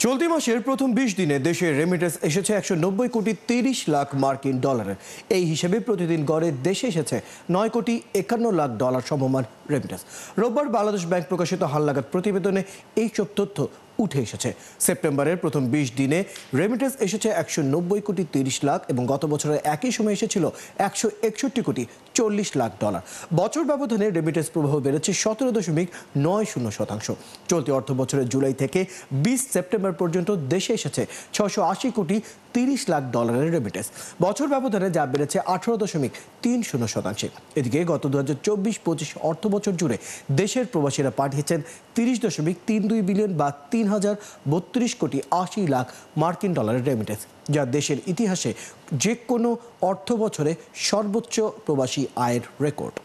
চলতি মাসের প্রথম 20 দিনে দেশে রেমিটেন্স এসেছে 190 কোটি 30 লাখ মার্কিন ডলারের। এই হিসেবে প্রতিদিন গড়ে দেশে এসেছে 9 কোটি 51 লাখ ডলার সমমান রেমিটেন্স। রোববার বাংলাদেশ ব্যাংক প্রকাশিত হালনাগাদ প্রতিবেদনে এইসব তথ্য উঠে এসেছে। সেপ্টেম্বরের প্রথম 20 দিনে রেমিটেন্স এসেছে 190 কোটি 30 লাখ এবং গত বছরের একই সময় এসেছিল 161 কোটি 40 লাখ ডলার। বছর ব্যবধানে রেমিটেন্স প্রবাহ বেড়েছে 17.90%। চলতি অর্থ বছরের জুলাই থেকে 20 সেপ্টেম্বর পর্যন্ত দেশে এসেছে 680 কোটি 30 লাখ ডলারের রেমিটেন্স। বছর ব্যবধানে যা বেড়েছে 18.30%। এদিকে গত 2024-25 অর্থ বছর জুড়ে দেশের প্রবাসীরা পাঠিয়েছেন 30.32 বিলিয়ন বা 3032 কোটি 80 লাখ মার্কিন ডলারের রেমিটেন্স, যা দেশের ইতিহাসে যে কোনো অর্থ বছরে সর্বোচ্চ প্রবাসী আয়ের রেকর্ড।